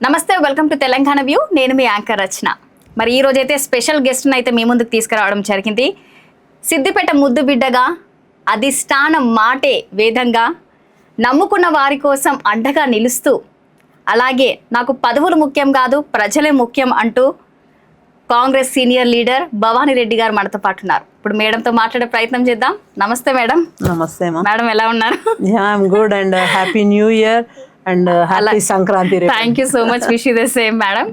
నమస్తే, welcome to Telangana view. నేను మీ anchor రచన. మరి ఈ రోజైతే స్పెషల్ గెస్ట్ని అయితే మీ ముందుకు తీసుకురావడం జరిగింది. సిద్దిపేట ముద్దు బిడ్డగా, అధిష్టానం మాటే వేదంగా, నమ్ముకున్న వారి కోసం అండగా నిలుస్తూ, అలాగే నాకు పదవులు ముఖ్యం కాదు ప్రజలే ముఖ్యం అంటూ కాంగ్రెస్ సీనియర్ లీడర్ భవానీ రెడ్డి గారు మనతో పాటు ఉన్నారు. ఇప్పుడు మేడంతో మాట్లాడే ప్రయత్నం చేద్దాం. నమస్తే మేడం. నమస్తే మేడం, ఎలా ఉన్నారు? I'm good and happy new year and happy Sankranti. Thank you so much. Wish you the same madam.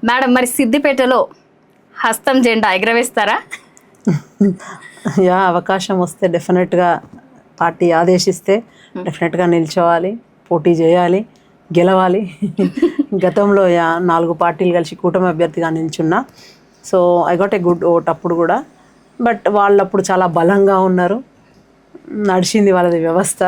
Madam, మరి సిద్దిపేటలో హస్తం జెండా ఎగరవేస్తారా? అవకాశం వస్తే డెఫినెట్గా పార్టీ ఆదేశిస్తే డెఫినెట్గా నిల్చోవాలి, పోటీ చేయాలి, గెలవాలి. గతంలో 4 పార్టీలు కలిసి కూటమి అభ్యర్థిగా నిల్చున్నా. So I got a good vote అప్పుడు కూడా. బట్ వాళ్ళప్పుడు చాలా బలంగా ఉన్నారు, నడిచింది వాళ్ళది వ్యవస్థ.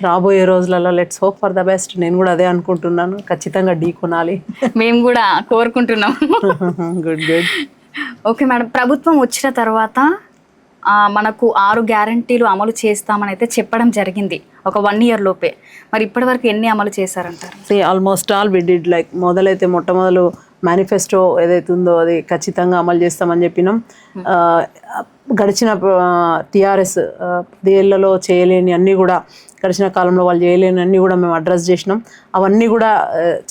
రాబోయే రోజులలో let's hope for the best. నేను కూడా అదే అనుకుంటున్నాను, ఖచ్చితంగా ఢీ కొనాలి. మేము కూడా కోరుకుంటున్నాం. Good good. ఓకే మేడం, ప్రభుత్వం వచ్చిన తర్వాత మనకు 6 గ్యారంటీలు అమలు చేస్తామని అయితే చెప్పడం జరిగింది ఒక 1 year లోపే. మరి ఇప్పటివరకు ఎన్ని అమలు చేశారంటారు? Almost all we did. Like మొదలైతే మొట్టమొదలు మేనిఫెస్టో ఏదైతే ఉందో అది ఖచ్చితంగా అమలు చేస్తామని చెప్పినాం. గడిచిన టీఆర్ఎస్ దేళ్లలో చేయలేని అన్నీ కూడా, గడిచిన కాలంలో వాళ్ళు చేయలేని అన్నీ కూడా మేము అడ్రస్ చేసినాం. అవన్నీ కూడా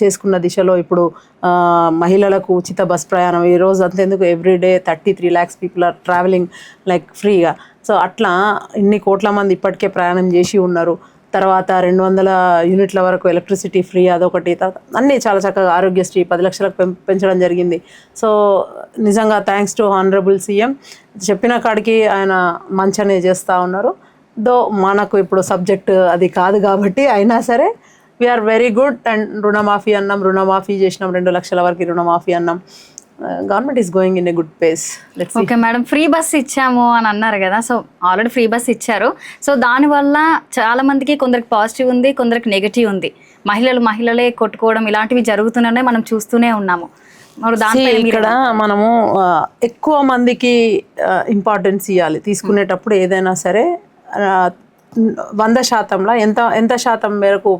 చేసుకున్న దిశలో ఇప్పుడు మహిళలకు ఉచిత బస్ ప్రయాణం ఈ రోజు అంతేందుకు everyday 33 lakhs people are travelling like ఫ్రీగా. సో అట్లా ఇన్ని కోట్ల మంది ఇప్పటికే ప్రయాణం చేసి ఉన్నారు. తర్వాత 200 యూనిట్ల వరకు ఎలక్ట్రిసిటీ ఫ్రీ, అదొకటి. అన్నీ చాలా చక్కగా ఆరోగ్యశ్రీ 10 లక్షలకు పెంచడం జరిగింది. సో నిజంగా థ్యాంక్స్ టు హానరబుల్ సీఎం. చెప్పిన కాడికి ఆయన మంచనే చేస్తూ ఉన్నారు. దో మనకు ఇప్పుడు సబ్జెక్ట్ అది కాదు కాబట్టి అయినా సరే వీఆర్ వెరీ గుడ్. అండ్ రుణమాఫీ అన్నాం, రుణమాఫీ చేసినాం, 2 లక్షల వరకు రుణమాఫీ అన్నాం. Government is going in a good pace. Okay madam, free bus ఇచ్చాము అని అన్నారు కదా. సో ఆల్రెడీ ఫ్రీ బస్ ఇచ్చారు. సో దానివల్ల చాలా మందికి, కొందరికి పాజిటివ్ ఉంది, కొందరికి నెగిటివ్ ఉంది. మహిళలే కొట్టుకోవడం ఇలాంటివి జరుగుతున్నాయి, మనం చూస్తూనే ఉన్నాము. మరి దానిపై ఇక్కడ మనము ఎక్కువ మందికి ఇంపార్టెన్స్ ఇవ్వాలి. తీసుకునేటప్పుడు ఏదైనా సరే 100%లో ఎంత శాతం మేరకు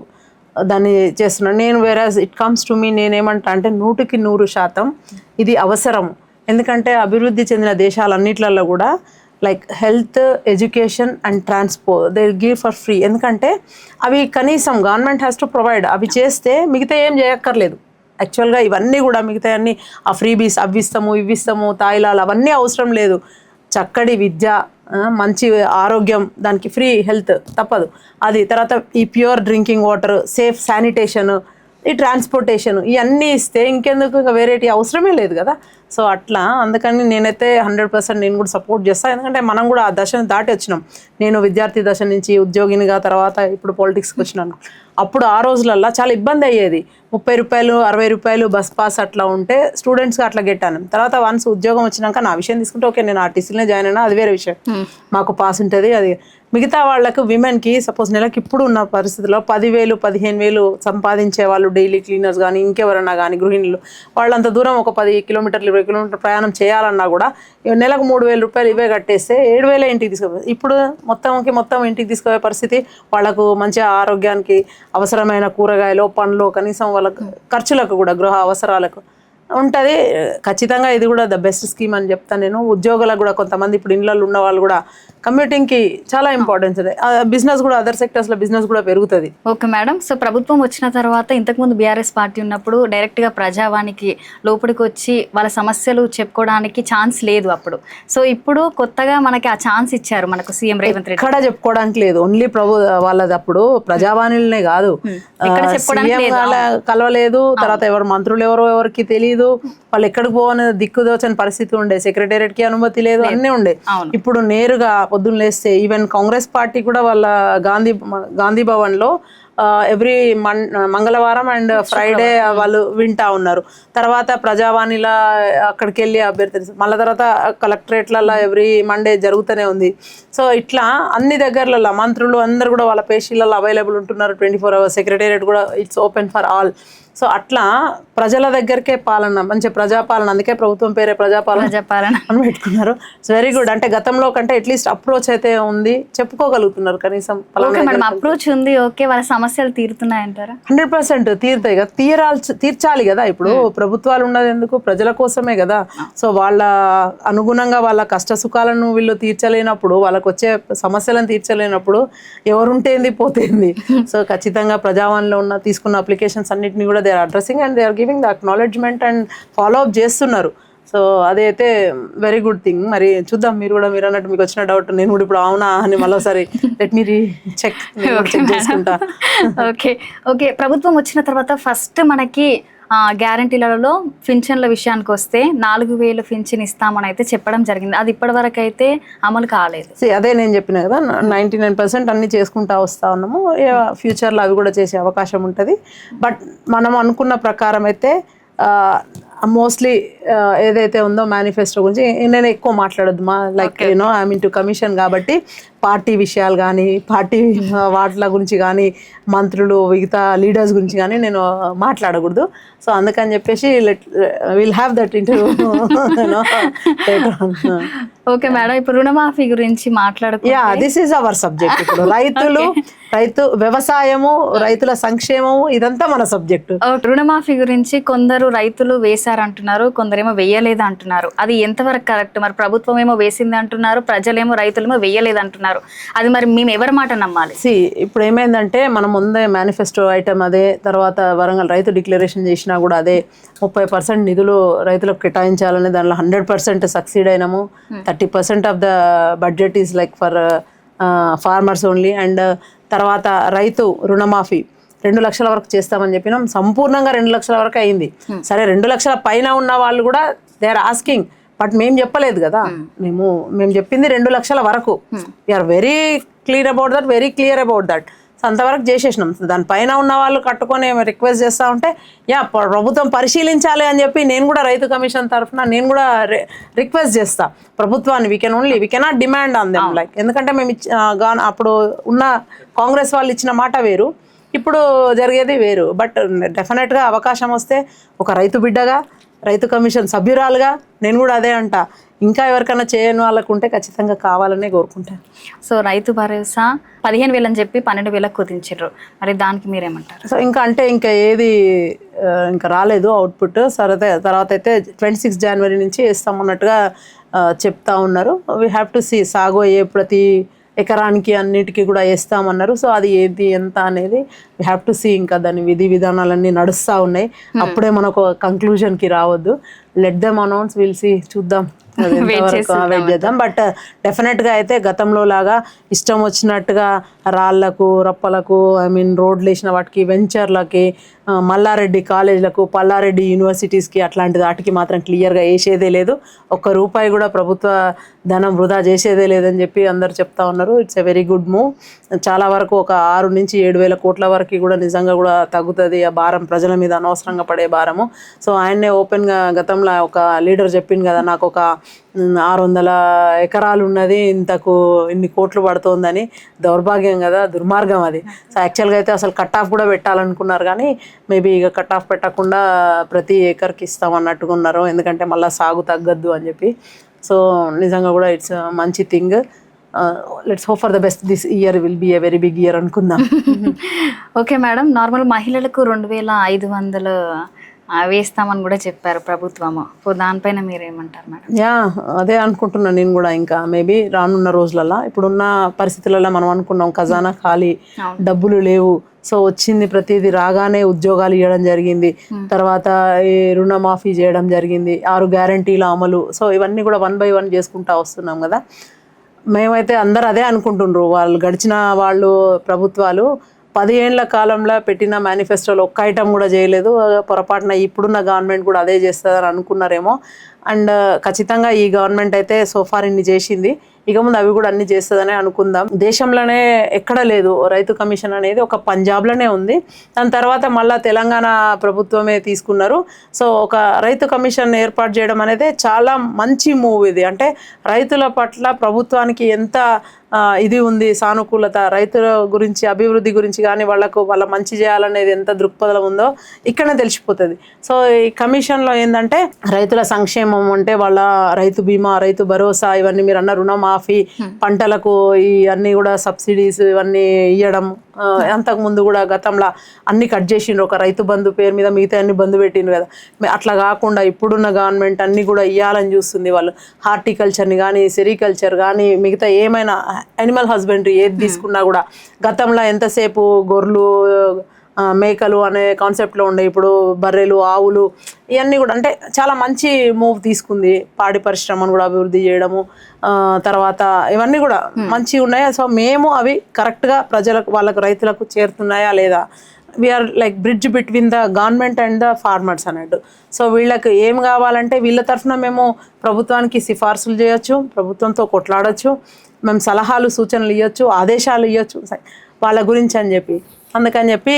దాన్ని చేస్తున్నాను నేను. వేరాజ్ ఇట్ కమ్స్ టు మీ, నేనేమంటా అంటే 100కి 100% ఇది అవసరం. ఎందుకంటే అభివృద్ధి చెందిన దేశాలన్నిట్లలో కూడా like health, education and transport they give for free. ఎందుకంటే అవి కనీసం గవర్నమెంట్ హ్యాస్ టు ప్రొవైడ్. అవి చేస్తే మిగతా ఏం చేయక్కర్లేదు. యాక్చువల్గా ఇవన్నీ కూడా మిగతా అన్నీ ఆ ఫ్రీబీస్ అవి ఇవిస్తాము, తాయిలాలు అవన్నీ అవసరం లేదు. చక్కటి విద్య, మంచి ఆరోగ్యం, దానికి ఫ్రీ హెల్త్ తప్పదు అది. తర్వాత ఈ pure drinking water, safe sanitation, ఈ ట్రాన్స్పోర్టేషన్, ఇవన్నీ ఇస్తే ఇంకెందుకు ఇంకా వెరైటీ అవసరమే లేదు కదా. సో అట్లా అందుకని నేనైతే 100% నేను కూడా సపోర్ట్ చేస్తాను. ఎందుకంటే మనం కూడా ఆ దశను దాటి వచ్చినాం. నేను విద్యార్థి దశ నుంచి ఉద్యోగినిగా, తర్వాత ఇప్పుడు పాలిటిక్స్కి వచ్చినాను. అప్పుడు ఆ రోజులల్లో చాలా ఇబ్బంది అయ్యేది. 30 రూపాయలు 60 రూపాయలు బస్ పాస్ అట్లా ఉంటే స్టూడెంట్స్కి అట్లా గెట్టాను. తర్వాత వన్స్ ఉద్యోగం వచ్చినాక నా విషయం తీసుకుంటే ఓకే నేను ఆర్టీసీలోనే జాయిన్ అయినా, అది వేరే విషయం. మాకు పాస్ ఉంటుంది అది. మిగతా వాళ్ళకు విమెన్కి సపోజ్ నెలకి ఇప్పుడు ఉన్న పరిస్థితుల్లో 10,000 15,000 సంపాదించే వాళ్ళు, డైలీ క్లీనర్స్ కానీ ఇంకెవరన్నా కానీ గృహిణులు, వాళ్ళంత దూరం ఒక 10 కిలోమీటర్లు 20 కిలోమీటర్ ప్రయాణం చేయాలన్నా కూడా నెలకు 3,000 రూపాయలు ఇవే కట్టేస్తే 7,000 ఇంటికి తీసుకుపోయి, ఇప్పుడు మొత్తం ఇంటికి తీసుకుపోయే పరిస్థితి. వాళ్ళకు మంచిగా ఆరోగ్యానికి అవసరమైన కూరగాయలు, పండ్లు, కనీసం వాళ్ళ ఖర్చులకు కూడా, గృహ అవసరాలకు ఉంటుంది. ఖచ్చితంగా ఇది కూడా ద బెస్ట్ స్కీమ్ అని చెప్తాను నేను. ఉద్యోగులకు కూడా కొంతమంది ఇప్పుడు ఇళ్ళల్లో ఉన్న వాళ్ళు కూడా కమ్యూటింగ్కి చాలా ఇంపార్టెన్స్ ఉంది. బిజినెస్ కూడా, అదర్ సెక్టర్స్లో బిజినెస్ కూడా పెరుగుతుంది. ఓకే మేడం, సో ప్రభుత్వం వచ్చిన తర్వాత ఇంతకుముందు బీఆర్ఎస్ పార్టీ ఉన్నప్పుడు డైరెక్ట్గా ప్రజావానికి లోపలికి వచ్చి వాళ్ళ సమస్యలు చెప్పుకోవడానికి ఛాన్స్ లేదు అప్పుడు. సో ఇప్పుడు కొత్తగా మనకి ఆ ఛాన్స్ ఇచ్చారు మనకు సీఎం రేవంత్ రెడ్డి. ఎక్కడ చెప్పుకోవడానికి లేదు, ఓన్లీ వాళ్ళది అప్పుడు ప్రజావాణిలనే కాదు, కలవలేదు. తర్వాత ఎవరు మంత్రులు ఎవరికి తెలియదు, వాళ్ళు ఎక్కడికి పోవని దిక్కుదోచని పరిస్థితి ఉండే, సెక్రటేరియట్కి అనుమతి లేదు, అన్నీ ఉండే. ఇప్పుడు నేరుగా పొద్దున్న లేస్తే ఈవెన్ కాంగ్రెస్ పార్టీ కూడా వాళ్ళ గాంధీ భవన్లో ఎవ్రీ మంగళవారం అండ్ ఫ్రైడే వాళ్ళు వింటా ఉన్నారు. తర్వాత ప్రజావాణిలా అక్కడికి వెళ్ళి అభ్యర్థి, మళ్ళీ తర్వాత కలెక్టరేట్లలో ఎవ్రీ మండే జరుగుతూనే ఉంది. సో ఇట్లా అన్ని దగ్గరలలో మంత్రులు అందరు కూడా వాళ్ళ పేషీలలో అవైలబుల్ ఉంటున్నారు 24 hours. సెక్రటేరియట్ కూడా it's open for all. So అట్లా ప్రజల దగ్గరికే పాలన, మంచి ప్రజాపాలన, అందుకే ప్రభుత్వం పేరే ప్రజాపాలన అని పెట్టుకున్నారు. It's very good. అంటే గతంలో కంటే అట్లీస్ట్ అప్రోచ్ అయితే ఉంది, చెప్పుకోగలుగుతున్నారు కనీసం. అప్రోచ్ ఉంది, ఓకే, వాళ్ళ సమస్యలు తీరుతున్నాయంటారా? 100% తీరుతాయి కదా, తీర్చాలి కదా. ఇప్పుడు ప్రభుత్వాలు ఉన్నది ఎందుకు? ప్రజల కోసమే కదా. సో వాళ్ళ అనుగుణంగా వాళ్ళ కష్ట సుఖాలను వీళ్ళు తీర్చలేనప్పుడు, వాళ్ళకు వచ్చే సమస్యలను తీర్చలేనప్పుడు ఎవరుంటేంది పోతేంది. సో ఖచ్చితంగా ప్రజావాణిలో ఉన్న తీసుకున్న అప్లికేషన్స్ అన్నిటిని కూడా they are addressing and they are giving the acknowledgement and follow up చేస్తున్నారు. సో అదైతే వెరీ గుడ్ థింగ్. మరి చూద్దాం, మీరు అన్నట్టు మీకు వచ్చిన డౌట్ నేను కూడా ఇప్పుడు అవునా అని మరోసారి లెట్ మీ చెక్ చేసుకుంటా. ఓకే ప్రభుత్వం వచ్చిన తర్వాత ఫస్ట్ మనకి గ్యారంటీలలో పింఛన్ల విషయానికి వస్తే 4,000 పింఛన్ ఇస్తామని అయితే చెప్పడం జరిగింది. అది ఇప్పటి వరకు అయితే అమలు కాలేదు. అదే నేను చెప్పిన కదా, 99% అన్ని చేసుకుంటా వస్తా ఉన్నాము. ఫ్యూచర్లో అవి కూడా చేసే అవకాశం ఉంటుంది. బట్ మనం అనుకున్న ప్రకారం అయితే మోస్ట్లీ ఏదైతే ఉందో మేనిఫెస్టో గురించి నేను ఎక్కువ మాట్లాడొద్దు. Like you know I mean to commission కాబట్టి పార్టీ విషయాలు కానీ, పార్టీ వాటిల గురించి కానీ, మంత్రులు మిగతా లీడర్స్ గురించి కానీ నేను మాట్లాడకూడదు. సో అందుకని చెప్పేసి will have that interview. Okay madam, ఇప్పుడు రుణమాఫీ గురించి మాట్లాడుకుంటే దిస్ ఈజ్ అవర్ సబ్జెక్ట్. ఇప్పుడు రైతు వ్యవసాయము, రైతుల సంక్షేమము, ఇదంతా మన సబ్జెక్టు. రుణమాఫీ గురించి కొందరు రైతులు వేశారంటున్నారు, కొందరేమో వేయలేదు అంటున్నారు. అది ఎంతవరకు కరెక్ట్? మరి ప్రభుత్వం ఏమో వేసింది అంటున్నారు, ప్రజలేమో రైతులేమో వేయలేదు అంటున్నారు. అది మరి మేము ఎవరి మాట నమ్మాలి? ఇప్పుడు ఏమైందంటే మనం ముందే మేనిఫెస్టో ఐటమ్ అదే, తర్వాత వరంగల్ రైతు డిక్లరేషన్ చేసినా కూడా అదే, 30% నిధులు రైతులకు కేటాయించాలని దానిలో 100% సక్సీడ్ అయినాము. 30% of the budget is like for farmers only. And తర్వాత రైతు రుణమాఫీ 2 లక్షల వరకు చేస్తామని చెప్పినాం. సంపూర్ణంగా 2 లక్షల వరకు అయింది. సరే 2 లక్షల పైన ఉన్న వాళ్ళు కూడా దే ఆర్ ఆస్కింగ్, బట్ మేము చెప్పలేదు కదా. మేము చెప్పింది 2 లక్షల వరకు. We're very clear about that. So అంతవరకు చేసేసినాం. దానిపైన ఉన్న వాళ్ళు కట్టుకొని రిక్వెస్ట్ చేస్తూ ఉంటే ప్రభుత్వం పరిశీలించాలి అని చెప్పి నేను కూడా రైతు కమిషన్ తరఫున నేను కూడా రిక్వెస్ట్ చేస్తా ప్రభుత్వాన్ని. We cannot demand on them. Like ఎందుకంటే మేము అప్పుడు ఉన్న కాంగ్రెస్ వాళ్ళు ఇచ్చిన మాట వేరు, ఇప్పుడు జరిగేది వేరు. బట్ డెఫినెట్గా అవకాశం వస్తే ఒక రైతు బిడ్డగా, రైతు కమిషన్ సభ్యురాలుగా నేను కూడా అదే అంటా. ఇంకా ఎవరికైనా చేయని వాళ్ళకు ఉంటే ఖచ్చితంగా కావాలనే కోరుకుంటాను. సో రైతు భరోసా 15,000 అని చెప్పి 12,000 కుదించారు. మరి దానికి మీరేమంటారు? సో ఇంకా ఏది ఇంకా రాలేదు అవుట్పుట్. తర్వాత అయితే 26 జనవరి నుంచి వేస్తామన్నట్టుగా చెప్తా ఉన్నారు. వీ హ్యావ్ టు సీ, సాగు అయ్యే ప్రతి ఎకరానికి అన్నిటికీ కూడా వేస్తామన్నారు. సో అది ఏది ఎంత అనేది వీ హ్యావ్ టు సీ. ఇంకా దాని విధి విధానాలన్నీ నడుస్తూ ఉన్నాయి. అప్పుడే మనకు కంక్లూజన్కి రావద్దు. Let them announce, will see, చూద్దాం, వెయిట్ చేద్దాం. బట్ డెఫినెట్గా అయితే గతంలో లాగా ఇష్టం వచ్చినట్టుగా రాళ్లకు, రప్పలకు, ఐ మీన్ రోడ్లు వేసిన వాటికి, వెంచర్లకి, మల్లారెడ్డి కాలేజీలకు, పల్లారెడ్డి యూనివర్సిటీస్కి, అట్లాంటి వాటికి మాత్రం క్లియర్గా వేసేదే లేదు. ₹1 కూడా ప్రభుత్వ ధనం వృధా చేసేదే లేదని చెప్పి అందరు చెప్తా ఉన్నారు. It's a very good move. చాలా వరకు ఒక 6 నుంచి 7,000 కోట్ల వరకు కూడా నిజంగా కూడా తగ్గుతుంది ఆ భారం, ప్రజల మీద అనవసరంగా పడే భారము. సో ఆయన్నే ఓపెన్గా గతంలో ఒక లీడర్ చెప్పింది కదా, నాకు ఒక 600 ఎకరాలు ఉన్నది, ఇన్ని కోట్లు పడుతోందని. దౌర్భాగ్యం కదా, దుర్మార్గం అది. సో యాక్చువల్గా అయితే అసలు కట్ ఆఫ్ కూడా పెట్టాలనుకున్నారు, కానీ మేబీ ఇక కట్ ఆఫ్ పెట్టకుండా ప్రతి ఏకర్కి ఇస్తామన్నట్టుగా ఉన్నారు. ఎందుకంటే మళ్ళీ సాగు తగ్గద్దు అని చెప్పి. సో నిజంగా కూడా ఇట్స్ మంచి thing. Let's hope for the best. This year will be a very big year అనుకుందాం. ఓకే మేడం, నార్మల్ మహిళలకు 2,500 వేస్తామని కూడా చెప్పారు ప్రభుత్వము. దానిపైన మీరేమంటారు మేడం? అదే అనుకుంటున్నాను నేను కూడా. ఇంకా మేబీ రానున్న రోజులలో, ఇప్పుడున్న పరిస్థితులలో మనం అనుకున్నాం ఖజానా ఖాళీ, డబ్బులు లేవు. సో వచ్చింది ప్రతిదీ రాగానే ఉద్యోగాలు ఇవ్వడం జరిగింది, తర్వాత ఈ రుణమాఫీ చేయడం జరిగింది, 6 గ్యారంటీల అమలు. సో ఇవన్నీ కూడా 1 by 1 చేసుకుంటా వస్తున్నాం కదా. మేమైతే అందరు అదే అనుకుంటుండ్రు. గడిచిన ప్రభుత్వాలు 10 ఏళ్ల కాలంలో పెట్టిన మేనిఫెస్టోలో ఒక్క ఐటమ్ కూడా చేయలేదు. పొరపాటున ఇప్పుడున్న గవర్నమెంట్ కూడా అదే చేస్తుందని అనుకున్నారేమో. అండ్ ఖచ్చితంగా ఈ గవర్నమెంట్ అయితే సోఫార్ ఇన్ని చేసింది, ఇక ముందు అవి కూడా అన్ని చేస్తుందనే అనుకుందాం. దేశంలోనే ఎక్కడ లేదు రైతు కమిషన్ అనేది, ఒక పంజాబ్లోనే ఉంది. దాని తర్వాత మళ్ళీ తెలంగాణ ప్రభుత్వమే తీసుకున్నారు. సో ఒక రైతు కమిషన్ ఏర్పాటు చేయడం అనేది చాలా మంచి మూవ్ ఇది. అంటే రైతుల పట్ల ప్రభుత్వానికి ఎంత ఇది ఉంది, సానుకూలత, రైతుల గురించి అభివృద్ధి గురించి కానీ వాళ్ళ మంచి చేయాలనేది ఎంత దృక్పథం ఉందో ఇక్కడనే తెలిసిపోతుంది. సో ఈ కమిషన్లో ఏంటంటే రైతుల సంక్షేమం అంటే వాళ్ళ రైతు బీమా, రైతు భరోసా, ఇవన్నీ మీరు అన్న రుణమాఫీ, పంటలకు ఈ అన్నీ కూడా సబ్సిడీస్ ఇవన్నీ ఇవ్వడం. అంతకు ముందు కూడా గతంలో అన్ని కట్ చేసిండ్రు, ఒక రైతు బంధు పేరు మీద మిగతా అన్ని బంధు పెట్టిండ్రు కదా. అట్లా కాకుండా ఇప్పుడున్న గవర్నమెంట్ అన్ని కూడా ఇవ్వాలని చూస్తుంది. వాళ్ళు హార్టికల్చర్ని కానీ, సెరికల్చర్ కానీ, మిగతా ఏమైనా యానిమల్ హస్బెండరీ ఏది తీసుకున్నా కూడా గతంలో ఎంతసేపు గొర్రెలు మేకలు అనే కాన్సెప్ట్లో ఉండే, ఇప్పుడు బర్రెలు, ఆవులు, ఇవన్నీ కూడా అంటే చాలా మంచి మూవ్ తీసుకుంది. పాడి పరిశ్రమను కూడా అభివృద్ధి చేయడము, తర్వాత ఇవన్నీ కూడా మంచిగా ఉన్నాయి. సో మేము అవి కరెక్ట్గా వాళ్ళకు రైతులకు చేరుతున్నాయా లేదా, we're like bridge between the government and the farmers అన్నట్టు. సో వీళ్ళకి ఏం కావాలంటే వీళ్ళ తరఫున మేము ప్రభుత్వానికి సిఫార్సులు చేయొచ్చు, ప్రభుత్వంతో కొట్లాడచ్చు, మేము సలహాలు సూచనలు ఇవ్వచ్చు, ఆదేశాలు ఇవ్వచ్చు వాళ్ళ గురించి అని చెప్పి. అందుకని చెప్పి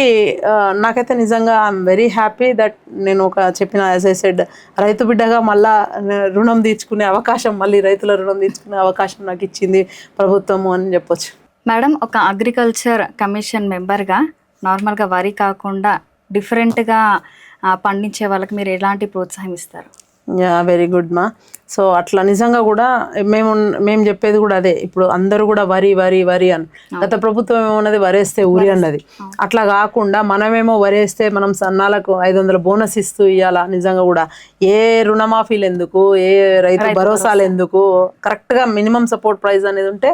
నాకైతే నిజంగా ఐఎమ్ వెరీ హ్యాపీ దట్ నేను చెప్పిన యాజ్ ఐ సెడ్ రైతు బిడ్డగా మళ్ళీ రుణం తీర్చుకునే అవకాశం, మళ్ళీ రైతుల రుణం తీర్చుకునే అవకాశం నాకు ఇచ్చింది ప్రభుత్వము అని చెప్పొచ్చు. మేడం, ఒక అగ్రికల్చర్ కమిషన్ మెంబర్గా నార్మల్గా వరి కాకుండా డిఫరెంట్గా పండించే వాళ్ళకి మీరు ఎలాంటి ప్రోత్సాహం ఇస్తారు? వెరీ గుడ్ మా. సో అట్లా నిజంగా కూడా మేము చెప్పేది కూడా అదే. ఇప్పుడు అందరూ కూడా వరి వరి వరి అని, గత ప్రభుత్వం ఏమన్నది వరేస్తే ఊరి అన్నది. అట్లా కాకుండా మనమేమో వరేస్తే మనం సన్నాలకు 500 బోనస్ ఇస్తూ ఇవ్వాలా. నిజంగా కూడా ఏ రుణమాఫీలు ఎందుకు, ఏ రైతు భరోసాలు ఎందుకు, కరెక్ట్గా మినిమం సపోర్ట్ ప్రైస్ అనేది ఉంటే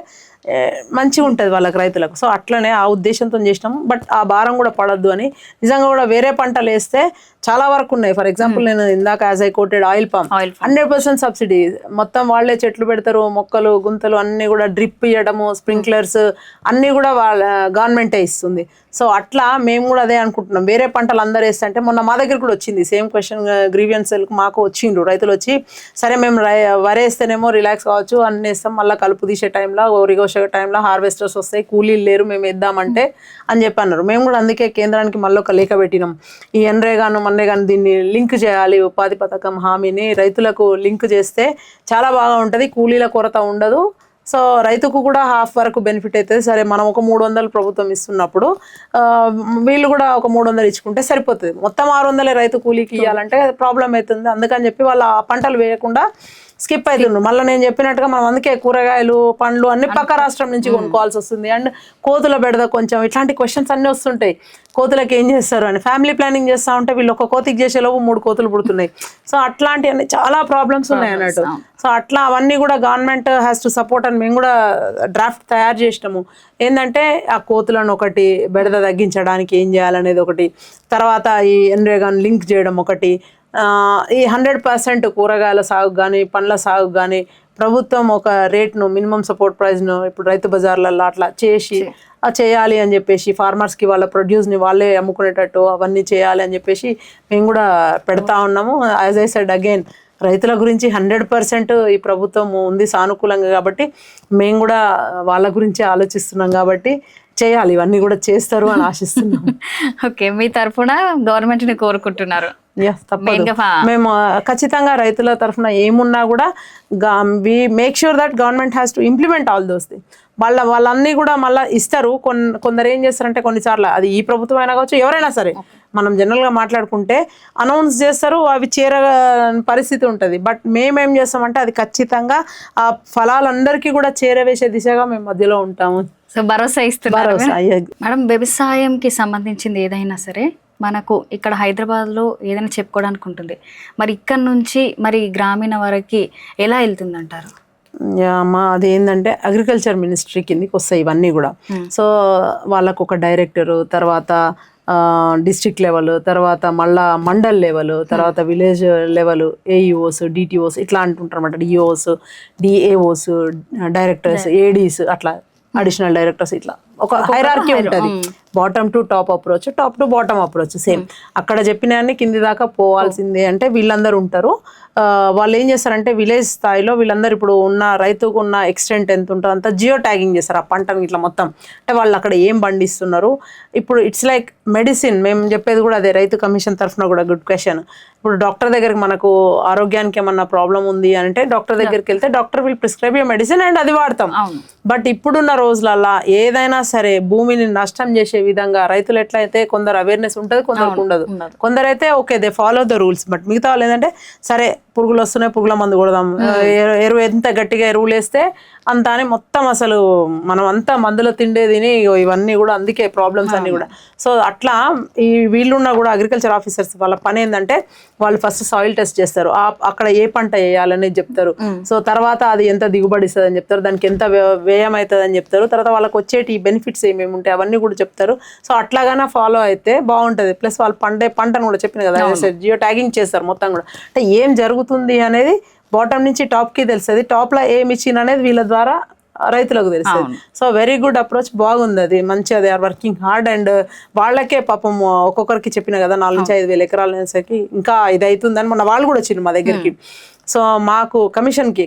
మంచిగా ఉంటుంది వాళ్ళకి, రైతులకు. సో అట్లనే ఆ ఉద్దేశంతో చేసినాము. బట్ ఆ భారం కూడా పడద్దు అని నిజంగా కూడా వేరే పంటలు వేస్తే చాలా వరకు ఉన్నాయి. ఫర్ ఎగ్జాంపుల్ నేను ఇందాక as I coated oil palm 100% subsidy, మొత్తం వాళ్ళే చెట్లు పెడతారు, మొక్కలు గుంతలు అన్నీ కూడా డ్రిప్ ఇవ్వడము, స్ప్రింక్లర్స్ అన్నీ కూడా వాళ్ళ గవర్నమెంటే ఇస్తుంది. సో అట్లా మేము కూడా అదే అనుకుంటున్నాం. వేరే పంటలు అందరు వేస్తుంటే మొన్న మా దగ్గర కూడా వచ్చింది సేమ్ క్వశ్చన్, గ్రీవియన్స్లకు మాకు వచ్చిండ్రు రైతులు వచ్చి, సరే మేము వరేస్తేనేమో రిలాక్స్ కావచ్చు అన్ని వేస్తాం, మళ్ళీ కలుపు తీసే టైంలో వరిగోసే టైంలో హార్వెస్టర్స్ వస్తాయి, కూలీలు లేరు, మేము వేద్దామంటే అని చెప్పి అన్నారు. మేము కూడా అందుకే కేంద్రానికి మళ్ళీ ఒక లేఖ పెట్టినాం. ఈ ఎన్రేగాను మన్రేగాను దీన్ని లింక్ చేయాలి, ఉపాధి పథకం హామీని రైతులకు లింక్ చేస్తే చాలా బాగా ఉంటుంది, కూలీల కొరత ఉండదు. సో రైతుకు కూడా హాఫ్ వరకు బెనిఫిట్ అవుతుంది. సరే మనం ఒక 300 ప్రభుత్వం ఇస్తున్నప్పుడు వీళ్ళు కూడా ఒక 300 ఇచ్చుకుంటే సరిపోతుంది. మొత్తం 600 రైతు కూలీకి ఇవ్వాలంటే ప్రాబ్లం అవుతుంది. అందుకని చెప్పి వాళ్ళు ఆ పంటలు వేయకుండా స్కిప్ అవుతుండ్రు. మళ్ళీ నేను చెప్పినట్టుగా మనం అందుకే కూరగాయలు, పండ్లు అన్ని పక్క రాష్ట్రం నుంచి కొనుక్కోవాల్సి వస్తుంది. అండ్ కోతుల బెడద కొంచెం ఇట్లాంటి క్వశ్చన్స్ అన్నీ వస్తుంటాయి. కోతులకు ఏం చేస్తారు అని ఫ్యామిలీ ప్లానింగ్ చేస్తూ ఉంటే వీళ్ళు ఒక కోతికి చేసేలోపు 3 కోతులు పుడుతున్నాయి. సో అట్లాంటివన్నీ చాలా ప్రాబ్లమ్స్ ఉన్నాయి అన్నట్టు. సో అట్లా అవన్నీ కూడా గవర్నమెంట్ హ్యాస్ టు సపోర్ట్ అని మేము కూడా డ్రాఫ్ట్ తయారు చేసినాము. ఏంటంటే ఆ కోతులను ఒకటి, బెడద తగ్గించడానికి ఏం చేయాలనేది ఒకటి, తర్వాత ఈ ఎన్రేగాన్ లింక్ చేయడం ఒకటి, ఈ 100% కూరగాయల సాగు కానీ, పండ్ల సాగు కానీ ప్రభుత్వం ఒక రేట్ను, మినిమం సపోర్ట్ ప్రైస్ను ఇప్పుడు రైతు బజార్లలో అట్లా చేయాలి అని చెప్పేసి, ఫార్మర్స్కి వాళ్ళ ప్రొడ్యూస్ని వాళ్ళే అమ్ముకునేటట్టు అవన్నీ చేయాలి అని చెప్పేసి మేము కూడా పెడతా ఉన్నాము. యాజ్ ఐ సెడ్ అగైన్, రైతుల గురించి 100% ఈ ప్రభుత్వం ఉంది సానుకూలంగా, కాబట్టి మేము కూడా వాళ్ళ గురించి ఆలోచిస్తున్నాం కాబట్టి చేయాలి, ఇవన్నీ కూడా చేస్తారు అని ఆశిస్తున్నాం. ఓకే, మీ తరఫున గవర్నమెంట్ని కోరుకుంటున్నారు? తప్పదు, మేము ఖచ్చితంగా రైతుల తరఫున ఏమున్నా కూడా we make sure that government has to implement all those things. వాళ్ళన్నీ కూడా మళ్ళీ ఇస్తారు. కొందరు ఏం చేస్తారంటే కొన్నిసార్లు, అది ఈ ప్రభుత్వం అయినా కావచ్చు, ఎవరైనా సరే, మనం జనరల్గా మాట్లాడుకుంటే అనౌన్స్ చేస్తారు, అవి చేర పరిస్థితి ఉంటుంది. బట్ మేమేం చేస్తామంటే అది ఖచ్చితంగా ఆ ఫలాలందరికీ కూడా చేరవేసే దిశగా మేము మధ్యలో ఉంటాము. సో భరోసా ఇస్తున్నారు మేడం. వ్యవసాయంకి సంబంధించింది ఏదైనా సరే మనకు ఇక్కడ హైదరాబాద్లో ఏదైనా చెప్పుకోవడానికి ఉంటుంది, మరి ఇక్కడ నుంచి మరి గ్రామీణ వరకు ఎలా వెళ్తుంది అంటారు? అమ్మా, అది ఏంటంటే అగ్రికల్చర్ మినిస్ట్రీ కిందకి వస్తాయి ఇవన్నీ కూడా. సో వాళ్ళకు ఒక డైరెక్టరు, తర్వాత డిస్ట్రిక్ట్ లెవెల్, తర్వాత మళ్ళా మండల్ లెవెల్, తర్వాత విలేజ్ లెవెల్, ఏఈఓస్, డిటిఓస్ ఇట్లా అంటుంటారు అన్నమాట. డిఓస్, డిఏఓస్, డైరెక్టర్స్, ఏడీస్, అట్లా అడిషనల్ డైరెక్టర్స్, ఇట్లా ఒక హైరార్కీ ఉంటుంది, bottom to top approach, top to bottom approach same. అక్కడ చెప్పిన కింది దాకా పోవాల్సిందే. అంటే వీళ్ళందరూ ఉంటారు, వాళ్ళు ఏం చేస్తారంటే విలేజ్ స్థాయిలో వీళ్ళందరూ ఇప్పుడు ఉన్న రైతుకు ఉన్న ఎక్స్టెంట్ ఎంత ఉంటుందో అంత జియో ట్యాగింగ్ చేస్తారు ఆ పంటను ఇట్లా మొత్తం. అంటే వాళ్ళు అక్కడ ఏం పండిస్తున్నారు. ఇప్పుడు ఇట్స్ లైక్ మెడిసిన్. మేము చెప్పేది కూడా అదే, రైతు కమిషన్ తరఫున కూడా గుడ్ క్వశ్చన్. ఇప్పుడు డాక్టర్ దగ్గరికి మనకు ఆరోగ్యానికి ఏమన్నా ప్రాబ్లం ఉంది అంటే డాక్టర్ దగ్గరికి వెళ్తే doctor will prescribe A medicine and అది వాడతాం. బట్ ఇప్పుడున్న రోజులల్లా ఏదైనా సరే భూమిని నష్టం చేసే విధంగా రైతులు ఎట్లయితే కొందరు అవేర్నెస్ ఉంటుంది, కొందరికి ఉండదు. కొందరైతే okay they follow the rules, but మిగతా వాళ్ళు ఏంటంటే సరే పురుగులు వస్తున్నాయి పురుగుల మందు కొడదాం, ఎరువు ఎంత గట్టిగా ఎరువులు వేస్తే అంత అని మొత్తం అసలు మనం అంతా మందులో తిండే తిని ఇవన్నీ కూడా అందుకే ప్రాబ్లమ్స్ అన్ని కూడా. సో అట్లా ఈ వీళ్ళున్న కూడా అగ్రికల్చర్ ఆఫీసర్స్ వాళ్ళ పని ఏంటంటే వాళ్ళు ఫస్ట్ సాయిల్ టెస్ట్ చేస్తారు, అక్కడ ఏ పంట వేయాలనేది చెప్తారు. సో తర్వాత అది ఎంత దిగుబడి ఇస్తుంది అని చెప్తారు, దానికి ఎంత వ్యయం అవుతుంది అని చెప్తారు. తర్వాత వాళ్ళకి వచ్చేటి బెనిఫిట్స్ ఏమేమి ఉంటాయి అవన్నీ కూడా చెప్తారు. సో అట్లాగానే ఫాలో అయితే బాగుంటుంది. ప్లస్ వాళ్ళు పంటను కూడా చెప్పిన కదా జియో ట్యాగింగ్ చేస్తారు మొత్తం కూడా. అంటే ఏం జరుగుతుంది అనేది బాటమ్ నుంచి టాప్ కి తెలుస్తుంది, టాప్ లో ఏమి ఇచ్చిన అనేది వీళ్ళ ద్వారా రైతులకు తెలుస్తుంది. సో వెరీ గుడ్ అప్రోచ్, బాగుంది అది, మంచి అది ఆర్ వర్కింగ్ హార్డ్. అండ్ వాళ్ళకే పాపం ఒక్కొక్కరికి చెప్పిన కదా 4-5 ఎకరాలు అనేసరికి ఇంకా ఇది అవుతుందని మొన్న వాళ్ళు కూడా వచ్చింది మా దగ్గరికి. సో మాకు కమిషన్కి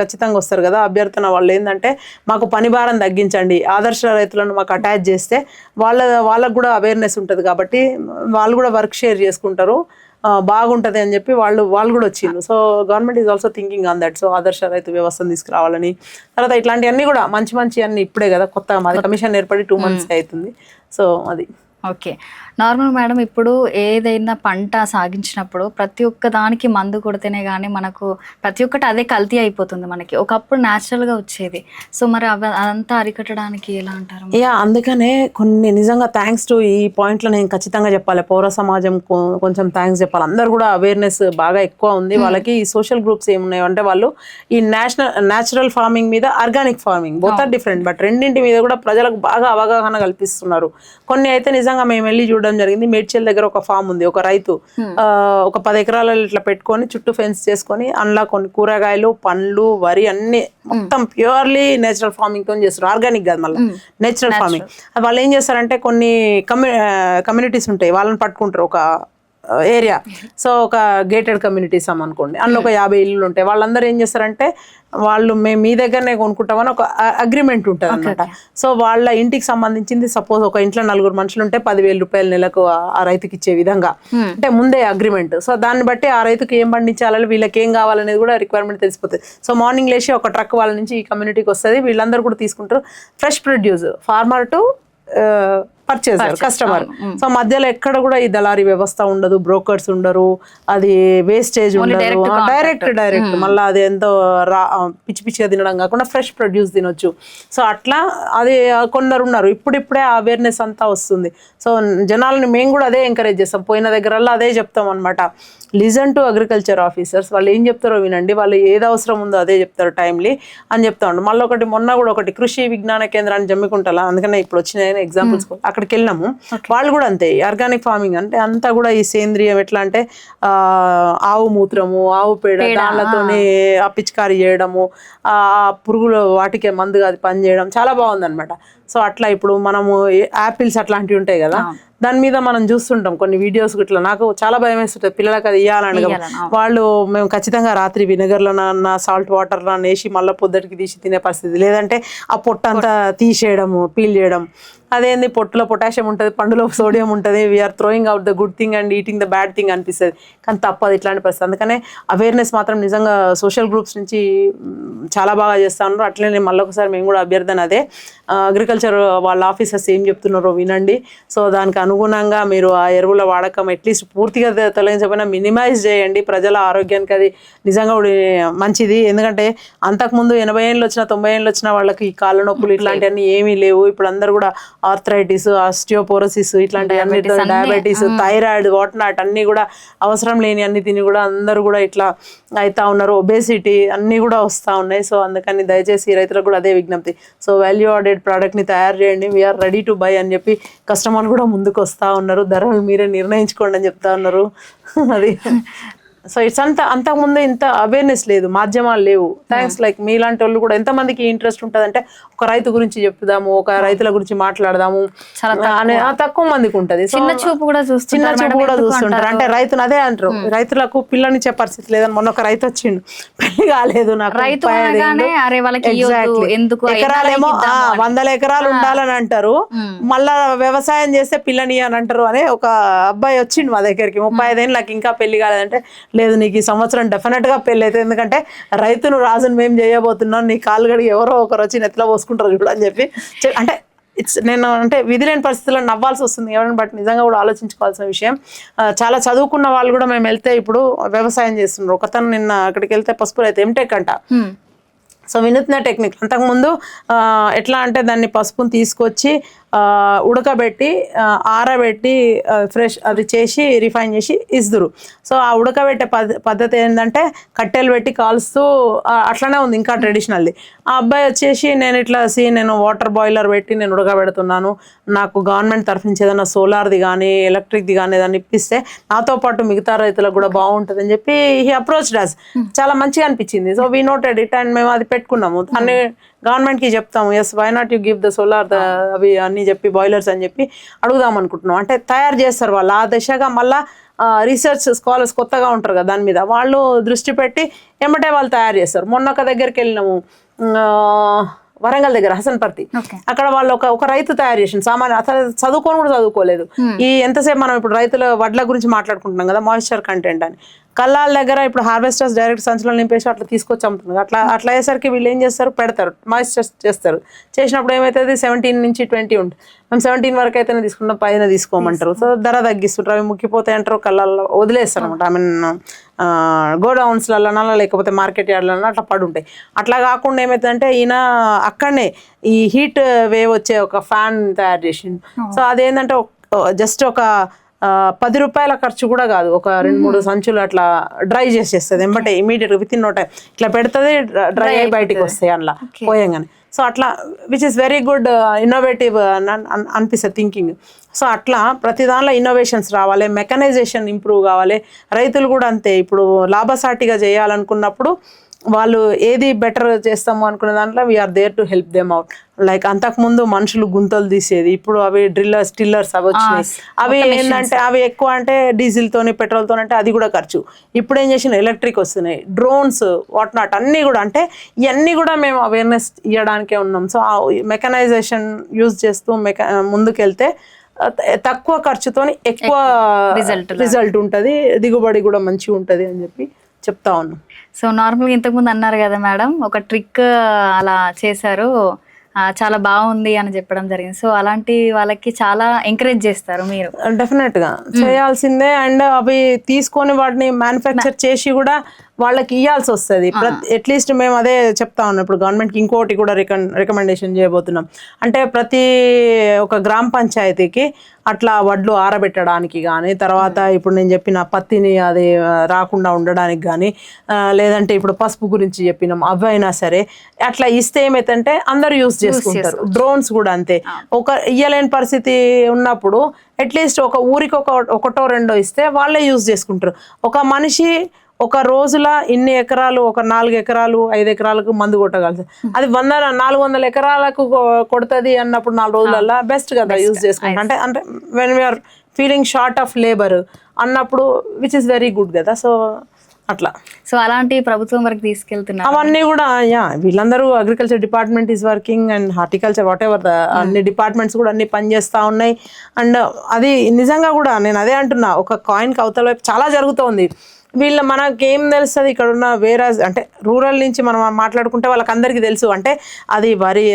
ఖచ్చితంగా వస్తారు కదా అభ్యర్థన. వాళ్ళు ఏంటంటే మాకు పని భారం తగ్గించండి, ఆదర్శ రైతులను మాకు అటాచ్ చేస్తే వాళ్ళకు కూడా అవేర్నెస్ ఉంటుంది కాబట్టి వాళ్ళు కూడా వర్క్ షేర్ చేసుకుంటారు, బాగుంటుంది అని చెప్పి వాళ్ళు కూడా వచ్చిండ్రు. So government is also thinking on that. So ఆదర్శ రైతు వ్యవస్థను తీసుకురావాలని, తర్వాత ఇట్లాంటివన్నీ కూడా మంచి అన్ని ఇప్పుడే కదా కొత్తగా మాది కమిషన్ ఏర్పడి 2 months అవుతుంది. సో అది ఓకే. నార్మల్ మేడం, ఇప్పుడు ఏదైనా పంట సాగించినప్పుడు ప్రతి ఒక్క దానికి మందు కొడితేనే కానీ మనకు ప్రతి ఒక్కటి అదే కల్తీ అయిపోతుంది మనకి. ఒకప్పుడు న్యాచురల్గా వచ్చేది. సో మరి అదంతా అరికట్టడానికి ఎలా అంటారు? అందుకనే కొన్ని నిజంగా థ్యాంక్స్ టు ఈ పాయింట్లో నేను ఖచ్చితంగా చెప్పాలి, పౌర సమాజం కొంచెం థ్యాంక్స్ చెప్పాలి. అందరు కూడా అవేర్నెస్ బాగా ఎక్కువ ఉంది వాళ్ళకి. ఈ సోషల్ గ్రూప్స్ ఏమున్నాయి అంటే వాళ్ళు ఈ న్యాచురల్ ఫార్మింగ్ మీద organic farming both are different, but రెండింటి మీద కూడా ప్రజలకు బాగా అవగాహన కల్పిస్తున్నారు. కొన్ని అయితే నిజంగా మేము వెళ్ళి చూడడం జరిగింది. మేడ్చల్ దగ్గర ఒక ఫామ్ ఉంది, ఒక రైతు ఒక 10 ఎకరాలు ఇట్లా పెట్టుకొని చుట్టూ ఫెన్స్ చేసుకొని అందులో కొన్ని కూరగాయలు, పండ్లు, వరి అన్ని మొత్తం ప్యూర్లీ నేచురల్ ఫార్మింగ్ తో చేస్తారు. ఆర్గానిక్ కాదు, మళ్ళీ నేచురల్ ఫార్మింగ్. వాళ్ళు ఏం చేస్తారంటే కొన్ని కమ్యూనిటీస్ ఉంటాయి, వాళ్ళని పట్టుకుంటారు ఒక ఏరియా. సో ఒక గేటెడ్ కమ్యూనిటీస్ అనుకోండి, అందులో ఒక 50 ఇళ్ళు ఉంటాయి. వాళ్ళందరూ ఏం చేస్తారంటే వాళ్ళు మేము మీ దగ్గరనే కొనుక్కుంటామని ఒక అగ్రిమెంట్ ఉంటుంది అనమాట. సో వాళ్ళ ఇంటికి సంబంధించింది సపోజ్ ఒక ఇంట్లో 4 మనుషులు ఉంటే 10,000 రూపాయలు నెలకు ఆ రైతుకి ఇచ్చే విధంగా అంటే ముందే అగ్రిమెంట్. సో దాన్ని బట్టి ఆ రైతుకి ఏం పండించాలని వీళ్ళకి ఏం కావాలనేది కూడా రిక్వైర్మెంట్ తెలిసిపోతుంది. సో మార్నింగ్ లేచి ఒక ట్రక్ వాళ్ళ నుంచి ఈ కమ్యూనిటీకి వస్తుంది, వీళ్ళందరూ కూడా తీసుకుంటారు. Fresh produce farmer to purchaser customer. So మధ్యలో ఎక్కడ కూడా ఈ దళారీ వ్యవస్థ ఉండదు, బ్రోకర్స్ ఉండరు, అది వేస్టేజ్ ఉండదు, డైరెక్ట్ మళ్ళీ అది ఎంతో పిచ్చిగా తినడం కాకుండా ఫ్రెష్ ప్రొడ్యూస్ తినొచ్చు. సో అట్లా అది కొందరు ఉన్నారు. ఇప్పుడిప్పుడే అవేర్నెస్ అంతా వస్తుంది. సో జనాలని మేము కూడా అదే ఎంకరేజ్ చేస్తాం, పోయిన దగ్గరల్లో అదే చెప్తాం అనమాట. లిజన్ టు అగ్రికల్చర్ ఆఫీసర్స్, వాళ్ళు ఏం చెప్తారో వినండి, వాళ్ళు ఏది అవసరం ఉందో అదే చెప్తారు టైమ్లీ అని చెప్తా ఉంటాం. మళ్ళీ మొన్న కూడా ఒకటి కృషి విజ్ఞాన కేంద్రాన్ని జమ్మికుంటాలా, అందుకనే ఇప్పుడు వచ్చిన ఎగ్జాంపుల్స్ అక్కడికి వెళ్ళినాము. వాళ్ళు కూడా అంతే, ఆర్గానిక్ ఫార్మింగ్ అంటే అంతా కూడా ఈ సేంద్రియం. ఎట్లా అంటే ఆవు మూత్రము, ఆవు పేడ, దానితోనే ఆ పిచికారీ చేయడము, ఆ పురుగులు వాటికే మందుగా అది పని చేయడం చాలా బాగుంది అనమాట. సో అట్లా ఇప్పుడు మనము యాపిల్స్ అట్లాంటివి ఉంటాయి కదా, దాని మీద మనం చూస్తుంటాం కొన్ని వీడియోస్. ఇట్లా నాకు చాలా భయం వేస్తుంటుంది పిల్లలకి అది ఇవ్వాలని. వాళ్ళు మేము ఖచ్చితంగా రాత్రి వినెగర్లో సాల్ట్ వాటర్ వేసి మళ్ళీ పొద్దుటికి తీసి తినే పరిస్థితి, లేదంటే ఆ పొట్ట అంతా తీసేయడము, పీల్ చేయడం. అదేంది పొట్టులో పొటాషియం ఉంటుంది, పండులో సోడియం ఉంటుంది, we're throwing out the good thing and eating the bad thing అనిపిస్తుంది. కానీ తప్పదు ఇట్లాంటి పరిస్థితి. అందుకనే అవేర్నెస్ మాత్రం నిజంగా సోషల్ గ్రూప్స్ నుంచి చాలా బాగా చేస్తూ ఉన్నారు. అట్లనే మళ్ళొకసారి మేము కూడా అభ్యర్థన అదే, అగ్రికల్చర్ వాళ్ళ ఆఫీసర్స్ ఏం చెప్తున్నారో వినండి. సో దానికి అనుగుణంగా మీరు ఆ ఎరువుల వాడకం అట్లీస్ట్ పూర్తిగా తొలగించకపోయినా మినిమైజ్ చేయండి. ప్రజల ఆరోగ్యానికి అది నిజంగా మంచిది. ఎందుకంటే అంతకుముందు 80 ఏళ్ళు వచ్చినా 90 ఏళ్ళు వచ్చిన వాళ్ళకి ఈ కాళ్ళ నొప్పులు ఇట్లాంటివన్నీ ఏమీ లేవు. ఇప్పుడు అందరు కూడా ఆర్థరైటిస్, ఆస్టియోపోరోసిస్ ఇట్లాంటి అన్ని, డయాబెటీస్, థైరాయిడ్, వాట్నాట్ అన్ని కూడా అవసరం లేని అన్ని తిని కూడా అందరూ కూడా ఇట్లా అవుతా ఉన్నారు. ఒబేసిటీ అన్నీ కూడా వస్తూ ఉన్నాయి. సో అందుకని దయచేసి రైతులకు కూడా అదే విజ్ఞప్తి. సో వాల్యూ ఆడెడ్ ప్రోడక్ట్ని తయారు చేయండి, వీఆర్ రెడీ టు బై అని చెప్పి కస్టమర్లు కూడా ముందుకు వస్తూ ఉన్నారు. ధరలు మీరే నిర్ణయించుకోండి అని చెప్తా ఉన్నారు. అది సో ఇట్స్ అంతకుముందు ఇంత అవేర్నెస్ లేదు, మాధ్యమాలు లేవు. థ్యాంక్స్ లైక్ మీలాంటి వాళ్ళు కూడా ఎంతమందికి ఇంట్రెస్ట్ ఉంటుంది అంటే ఒక రైతు గురించి చెప్దాము, ఒక రైతుల గురించి మాట్లాడదాము అనే తక్కువ మందికి ఉంటది. చిన్న చూపు కూడా చూస్తుంటారు. అంటే రైతును అదే అంటారు, రైతులకు పిల్లనిచ్చే పరిస్థితి లేదని. మొన్న ఒక రైతు వచ్చిండు, పెళ్లి కాలేదు నాకు, ఎకరాలేమో 100 ఎకరాలు ఉండాలని అంటారు, మళ్ళా వ్యవసాయం చేస్తే పిల్లని అని అంటారు అని ఒక అబ్బాయి వచ్చిండు మా దగ్గరికి. 35 ఏళ్ళు నాకు ఇంకా పెళ్లి కాలేదంటే, లేదు నీకు ఈ సంవత్సరం డెఫినెట్ గా పెళ్లి అయితే, ఎందుకంటే రైతును రాజును మేము చేయబోతున్నాం, నీ కాలు గడిగి ఎవరో ఒకరు వచ్చి నెత్తిలో పోసుకుంటారు చూడు అని చెప్పి. అంటే నేను అంటే విధి లేని పరిస్థితుల్లో నవ్వాల్సి వస్తుంది ఎవరైనా, బట్ నిజంగా కూడా ఆలోచించుకోవాల్సిన విషయం. చాలా చదువుకున్న వాళ్ళు కూడా మేము వెళ్తే ఇప్పుడు వ్యవసాయం చేస్తున్నారు. ఒకతను నిన్న అక్కడికి వెళ్తే పసుపు రైతు, ఎంటెక్ అంట. సో వినూత్న టెక్నిక్. అంతకుముందు ఎట్లా అంటే దాన్ని పసుపుని తీసుకొచ్చి ఉడకబెట్టి ఆరబెట్టి ఫ్రెష్ అది చేసి రిఫైన్ చేసి ఇస్తురు. సో ఆ ఉడకబెట్టే పద్ధతి ఏంటంటే కట్టెలు పెట్టి కాల్స్తూ అట్లనే ఉంది ఇంకా ట్రెడిషనల్ది. ఆ అబ్బాయి వచ్చేసి నేను వాటర్ బాయిలర్ పెట్టి నేను ఉడకబెడుతున్నాను, నాకు గవర్నమెంట్ తరఫు నుంచి ఏదైనా సోలార్ది కానీ ఎలక్ట్రిక్ది కానీ ఏదైనా ఇప్పిస్తే నాతో పాటు మిగతా రైతులకు కూడా బాగుంటుంది అని చెప్పి హీ అప్రోచ్ డస్. చాలా మంచిగా అనిపించింది. So we noted it and మేము అది పెట్టుకున్నాము. దాన్ని గవర్నమెంట్కి చెప్తాము, yes why not you give the solar అవి అన్ని చెప్పి బాయిలర్స్ అని చెప్పి అడుగుదాం అనుకుంటున్నాం. అంటే తయారు చేస్తారు వాళ్ళు ఆ దిశగా. మళ్ళీ రీసెర్చ్ స్కాలర్స్ కొత్తగా ఉంటారు కదా దాని మీద, వాళ్ళు దృష్టి పెట్టి ఎమ్మటే వాళ్ళు తయారు చేస్తారు. మొన్న ఒక దగ్గరికి వెళ్ళినాము, వరంగల్ దగ్గర హసన్పర్తి. అక్కడ వాళ్ళు ఒక రైతు తయారు చేసింది సామాన్య, అసలు చదువుకొని కూడా చదువుకోలేదు. ఈ ఎంతసేపు మనం ఇప్పుడు రైతుల వడ్ల గురించి మాట్లాడుకుంటున్నాం కదా, మాయిశ్చర్ కంటెంట్ అని. కల్లాల దగ్గర ఇప్పుడు హార్వెస్టర్స్ డైరెక్ట్ సంచులో నింపేసి అట్లా తీసుకొచ్చి అమ్ముతున్నారు. అట్లా అయ్యేసరికి వీళ్ళు ఏం చేస్తారు, పెడతారు, మాయిశ్చర్ చేస్తారు. చేసినప్పుడు ఏమవుతుంది, 17 నుంచి 20 ఉంటుంది. మేము 17 వరకు అయితేనే తీసుకుంటాం, పైన తీసుకోమంటారు. సో ధర తగ్గిస్తుంటారు, అవి ముక్కిపోతాయి అంటారు, కళ్ళల్లో వదిలేస్తారు అనమాట. ఐ మీన్ గోడౌన్స్లలో లేకపోతే మార్కెట్ యార్డ్లలో అట్లా పడి ఉంటాయి. అట్లా కాకుండా ఏమవుతుందంటే ఈయన అక్కడనే ఈ హీట్ వేవ్ వచ్చే ఒక ఫ్యాన్ తయారు చేసిండు. సో అదేంటంటే జస్ట్ ఒక 10 రూపాయల ఖర్చు కూడా కాదు, ఒక 2-3 సంచులు అట్లా డ్రై చేసేస్తుంది ఎంబటే ఇమీడియట్గా విత్ ఇన్ నో టైం. ఇట్లా పెడుతుంది, డ్రై అయి బయటికి వస్తాయి అందులో పోయంగానే. సో అట్లా which is very good, innovative అనిపిస్తుంది థింకింగ్. సో అట్లా ప్రతి దానిలో ఇన్నోవేషన్స్ రావాలి, మెకనైజేషన్ ఇంప్రూవ్ కావాలి. రైతులు కూడా అంతే, ఇప్పుడు లాభసాటిగా చేయాలనుకున్నప్పుడు వాళ్ళు ఏది బెటర్ చేస్తాము అనుకునే దాంట్లో we're there to help them out. Like అంతకుముందు మనుషులు గుంతలు తీసేది, ఇప్పుడు అవి టిల్లర్స్ అవి వచ్చినాయి. అవి ఏంటంటే అవి ఎక్కువ అంటే డీజిల్తోని పెట్రోల్తో అంటే అది కూడా ఖర్చు. ఇప్పుడు ఏం చేసిన ఎలక్ట్రిక్ వస్తున్నాయి, డ్రోన్స్ వాట్ నాట్ అన్నీ కూడా. అంటే ఇవన్నీ కూడా మేము అవేర్నెస్ ఇవ్వడానికే ఉన్నాం. సో ఆ మెకనైజేషన్ యూజ్ చేస్తూ ముందుకెళ్తే తక్కువ ఖర్చుతోని ఎక్కువ రిజల్ట్ ఉంటుంది, దిగుబడి కూడా మంచిగా ఉంటుంది అని చెప్పి చెప్తా ఉన్నాం. సో నార్మల్గా ఇంతకుముందు అన్నారు కదా మేడం, ఒక ట్రిక్ అలా చేశారు, చాలా బాగుంది అని చెప్పడం జరిగింది. సో అలాంటి వాళ్ళకి చాలా ఎంకరేజ్ చేస్తారు మీరు? డెఫినెట్గా చేయాల్సిందే. అండ్ అవి తీసుకొని వాటిని మ్యానుఫ్యాక్చర్ చేసి కూడా వాళ్ళకి ఇవ్వాల్సి వస్తుంది. అట్లీస్ట్ మేము అదే చెప్తా ఉన్నాం. ఇప్పుడు గవర్నమెంట్కి ఇంకోటి కూడా రికమెండేషన్ చేయబోతున్నాం. అంటే ప్రతి ఒక గ్రామ పంచాయతీకి అట్లా వడ్లు ఆరబెట్టడానికి కానీ, తర్వాత ఇప్పుడు నేను చెప్పిన పత్తిని అది రాకుండా ఉండడానికి కానీ, లేదంటే ఇప్పుడు పసుపు గురించి చెప్పినాం, అవి అయినా సరే అట్లా ఇస్తే ఏమైతుందంటే అందరూ యూజ్ చేసుకుంటారు. డ్రోన్స్ కూడా అంతే. ఒక ఇయ్యలేని పరిస్థితి ఉన్నప్పుడు అట్లీస్ట్ ఒక ఊరికి ఒకటో రెండో ఇస్తే వాళ్ళే యూజ్ చేసుకుంటారు. ఒక మనిషి ఒక రోజుల ఇన్ని ఎకరాలు, ఒక 4 ఎకరాలు 5 ఎకరాలకు మందు కొట్టగలదు. అది 400 ఎకరాలకు కొడుతుంది అన్నప్పుడు 4 రోజులల్లో బెస్ట్ కదా యూజ్ చేసుకుంటా. అంటే when we're feeling short of labour అన్నప్పుడు విచ్ ఇస్ వెరీ గుడ్ కదా. సో అట్లా. సో అలాంటి ప్రభుత్వం వరకు తీసుకెళ్తున్నారు అవన్నీ కూడా. వీళ్ళందరూ agriculture department is working and horticulture whatever అన్ని డిపార్ట్మెంట్స్ కూడా అన్ని పనిచేస్తూ ఉన్నాయి. అండ్ అది నిజంగా కూడా నేను అదే అంటున్నా, ఒక కాయిన్కి అవతల వైపు చాలా జరుగుతోంది. మనకేం తెలుస్తుంది ఇక్కడ ఉన్న వేరే అంటే రూరల్ నుంచి మనం మాట్లాడుకుంటే వాళ్ళకి అందరికీ తెలుసు. అంటే అది వరి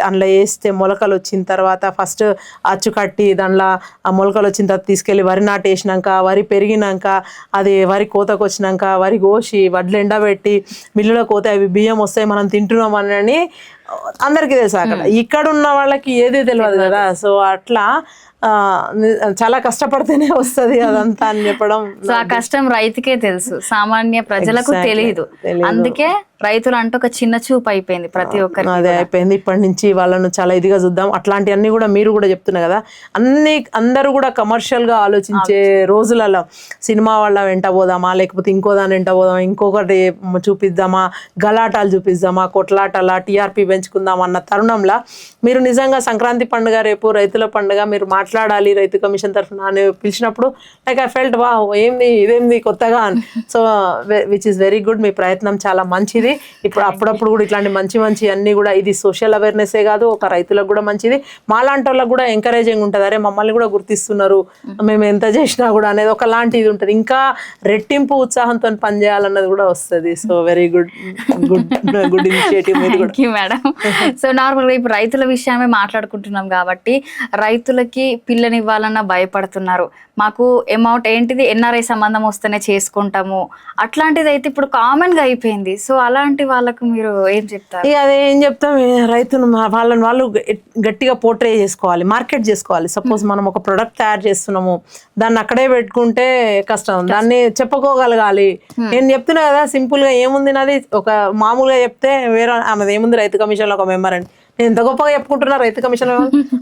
అందులో వేస్తే మొలకలు వచ్చిన తర్వాత ఫస్ట్ అచ్చు కట్టి దానిలో ఆ మొలకలు వచ్చిన తర్వాత తీసుకెళ్ళి వరి నాటు వేసినాక, వరి పెరిగినాక, అది వరి కోతకు వచ్చినాక వరి కోసి వడ్లు ఎండబెట్టి మిల్లులో కోతే అవి బియ్యం వస్తాయి, మనం తింటున్నాం అని అందరికీ తెలుసు. అక్కడ ఇక్కడ ఉన్న వాళ్ళకి ఏది తెలియదు కదా. సో అట్లా చాలా కష్టపడితేనే వస్తుంది అదంతా అని చెప్పడం. సో ఆ కష్టం రైతుకే తెలుసు, సామాన్య ప్రజలకు తెలియదు. అందుకే రైతులు అంటే ఒక చిన్న చూపు అయిపోయింది ప్రతి ఒక్కరికి. అదే అయిపోయింది. ఇప్పటి నుంచి వాళ్ళను చాలా ఇదిగా చూద్దాం. అట్లాంటివన్నీ కూడా మీరు కూడా చెప్తున్నారు కదా, అందరూ కూడా కమర్షియల్ గా ఆలోచించే రోజులలో సినిమా వాళ్ళ వెంట పోదామా, లేకపోతే ఇంకో దాని వెంట పోదామా, ఇంకొకటి చూపిద్దామా, గలాటాలు చూపిద్దామా, కొట్లాటలా, టీఆర్పీ పెంచుకుందాం అన్న తరుణంలో మీరు నిజంగా సంక్రాంతి పండుగ, రేపు రైతుల పండుగ, మీరు మాట్లాడాలి రైతు కమిషన్ తరఫున అని పిలిచినప్పుడు లైక్ ఐ ఫెల్ట్ వా ఏంది ఇదేంది కొత్తగా అని. So which is very good. మీ ప్రయత్నం చాలా మంచిది. ఇప్పుడు అప్పుడప్పుడు కూడా ఇట్లాంటి మంచి మంచి అన్ని కూడా, ఇది సోషల్ అవేర్నెస్సే కాదు, ఒక రైతులకు కూడా మంచిది, మాలాంటి వాళ్ళకి కూడా ఎంకరేజింగ్ ఉంటుంది. అరే మమ్మల్ని కూడా గుర్తిస్తున్నారు, మేము ఎంత చేసినా కూడా అనేది ఒకలాంటి ఇది ఉంటుంది. ఇంకా రెట్టింపు ఉత్సాహంతో పనిచేయాలన్నది కూడా వస్తుంది. So very good good good initiative మీది కూడా. మేడం. సో నార్మల్గా ఇప్పుడు రైతుల విషయమే మాట్లాడుకుంటున్నాం కాబట్టి రైతులకి పిల్లనివ్వాలన్నా భయపడుతున్నారు. మాకు అమౌంట్ ఏంటిది ఎన్ఆర్ఐ సంబంధం వస్తేనే చేసుకుంటాము, అట్లాంటిది అయితే ఇప్పుడు కామన్గా అయిపోయింది. సో అలాంటి వాళ్ళకు మీరు ఏం చెప్తారు? ఇక అదే ఏం చెప్తాం, రైతును వాళ్ళని వాళ్ళు గట్టిగా పోర్ట్రే చేసుకోవాలి, మార్కెట్ చేసుకోవాలి. సపోజ్ మనం ఒక ప్రొడక్ట్ తయారు చేస్తున్నాము, దాన్ని అక్కడే పెట్టుకుంటే కష్టం, దాన్ని చెప్పుకోగలగాలి. నేను చెప్తున్నా కదా సింపుల్ గా, ఏముంది నాది ఒక మామూలుగా చెప్తే వేరే ఆమెది ఏముంది రైతు కమిషన్ లో ఒక మెంబర్ అండి, నేను ఎంత గొప్పగా చెప్పుకుంటున్నా రైతు కమిషన్.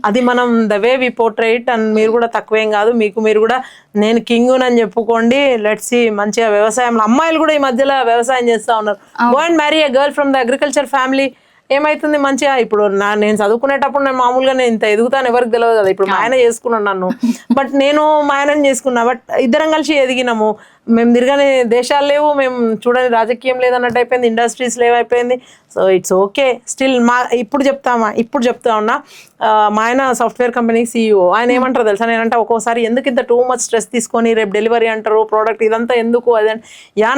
అది మనం the way we portrait. And మీరు కూడా తక్కువేం కాదు, మీరు కూడా నేను కింగ్ అని చెప్పుకోండి. లెట్స్ సీ మంచిగా వ్యవసాయంలో అమ్మాయిలు కూడా ఈ మధ్యలో వ్యవసాయం చేస్తా ఉన్నారు. Go and marry a girl from the agriculture family. ఏమైతుంది మంచిగా. ఇప్పుడు నేను చదువుకునేటప్పుడు నేను మామూలుగా నేను ఇంత ఎదుగుతాను ఎవరికి తెలియదు కదా. ఇప్పుడు మా ఆయన చేసుకున్నాను నన్ను, బట్ నేను మా ఆయనని చేసుకున్నా, బట్ ఇద్దరం కలిసి ఎదిగినాము. మేము తిరగని దేశాలు లేవు, మేము చూడని రాజకీయం లేదన్నట్టు అయిపోయింది, ఇండస్ట్రీస్ లేవైపోయింది. So it's okay still. ఇప్పుడు చెప్తా ఉన్నా, మా ఆయన సాఫ్ట్వేర్ కంపెనీ CEO. ఆయన ఏమంటారు తెలుసా, నేనంటే ఒక్కోసారి ఎందుకు ఇంత టూ మచ్ స్ట్రెస్ తీసుకొని రేపు డెలివరీ అంటారు, ప్రోడక్ట్ ఇదంతా ఎందుకు అదే.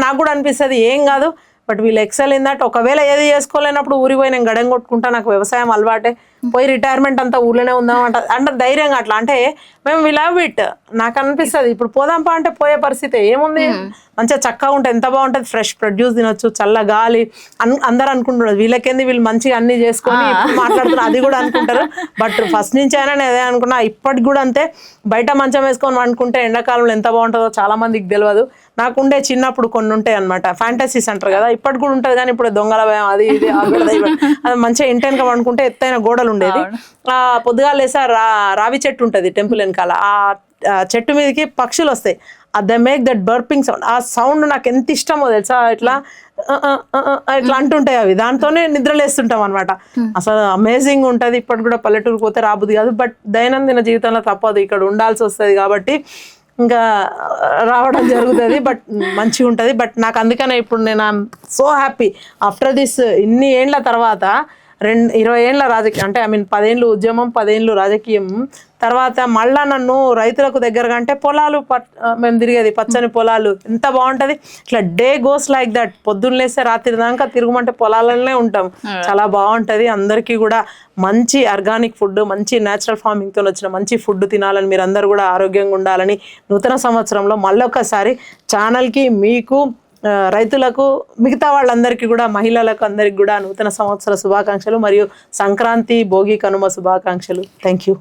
నాకు కూడా అనిపిస్తుంది ఏం కాదు, బట్ వీళ్ళు ఎక్సెల్ ఇన్ దట్. ఒకవేళ ఏది చేసుకోలేనప్పుడు ఊరికి పోయి నేను గడం కొట్టుకుంటా, నాకు వ్యవసాయం అలవాటే, పోయి రిటైర్మెంట్ అంతా ఊళ్ళోనే ఉందాం అంటే ధైర్యంగా అట్లా. అంటే మేము వి లవ్ ఇట్. నాకు అనిపిస్తుంది ఇప్పుడు పోదాంపా అంటే పోయే పరిస్థితి ఏముంది, మంచిగా చక్కగా ఉంటుంది, ఎంత బాగుంటుంది, ఫ్రెష్ ప్రొడ్యూస్ తినొచ్చు, చల్ల గాలి. అందరు అనుకుంటున్నారు వీళ్ళకేంది, వీళ్ళు మంచిగా అన్ని చేసుకొని మాట్లాడుతున్నారు, అది కూడా అనుకుంటారు. బట్ ఫస్ట్ నుంచి అయినా నేను అదే అనుకున్నా, ఇప్పటికి కూడా అంతే. బయట మంచం వేసుకొని అనుకుంటే ఎండాకాలంలో ఎంత బాగుంటుందో చాలా మందికి తెలియదు. నాకుండే చిన్నప్పుడు కొన్ని ఉంటాయి అనమాట, ఫ్యాంటసీస్ అంటారు కదా, ఇప్పటికి కూడా ఉంటుంది. కానీ ఇప్పుడు దొంగల భయం అది ఇది అది మంచిగా ఇంటెన్గా అనుకుంటే ఎత్తైన గోడలు ఉండేది. పొద్దుగాలు వేసా రావి చెట్టు ఉంటుంది టెంపుల్ వెనకాల, ఆ చెట్టు మీదకి పక్షులు వస్తాయి, they make that burping sound. ఆ సౌండ్ నాకు ఎంత ఇష్టమో తెలుసా, ఇట్లా ఇట్లా అంటుంటాయి అవి, దాంతోనే నిద్రలేస్తుంటాం అనమాట. అసలు అమేజింగ్ ఉంటుంది. ఇప్పటి కూడా పల్లెటూరుకు పోతే రాబుద్ది కాదు, బట్ దైనందిన జీవితంలో తప్పదు, ఇక్కడ ఉండాల్సి వస్తుంది కాబట్టి ఇంకా రావడం జరుగుతుంది. బట్ మంచిగా ఉంటుంది. బట్ నాకు అందుకనే ఇప్పుడు నేను I'm so happy after this ఇన్ని ఏండ్ల తర్వాత 20 ఏళ్ళ రాజకీయం, అంటే 10 ఏళ్ళు ఉద్యమం, 10 ఏళ్ళు రాజకీయం తర్వాత మళ్ళా నన్ను రైతులకు దగ్గరగా, అంటే పొలాలు మేము తిరిగేది పచ్చని పొలాలు ఎంత బాగుంటుంది. ఇట్లా డే గోస్ లైక్ దట్. పొద్దున్న లేస్తే రాత్రి దాకా తిరుగుమంటే పొలాలనే ఉంటాం, చాలా బాగుంటుంది. అందరికీ కూడా మంచి ఆర్గానిక్ ఫుడ్, మంచి న్యాచురల్ ఫార్మింగ్తో వచ్చిన మంచి ఫుడ్ తినాలని, మీరు అందరూ కూడా ఆరోగ్యంగా ఉండాలని నూతన సంవత్సరంలో మళ్ళొకసారి ఛానల్కి, మీకు, రైతులకు, మిగతా వాళ్ళందరికీ కూడా, మహిళలకు అందరికి కూడా నూతన సంవత్సర శుభాకాంక్షలు మరియు సంక్రాంతి, భోగి, కనుమ శుభాకాంక్షలు. Thank you.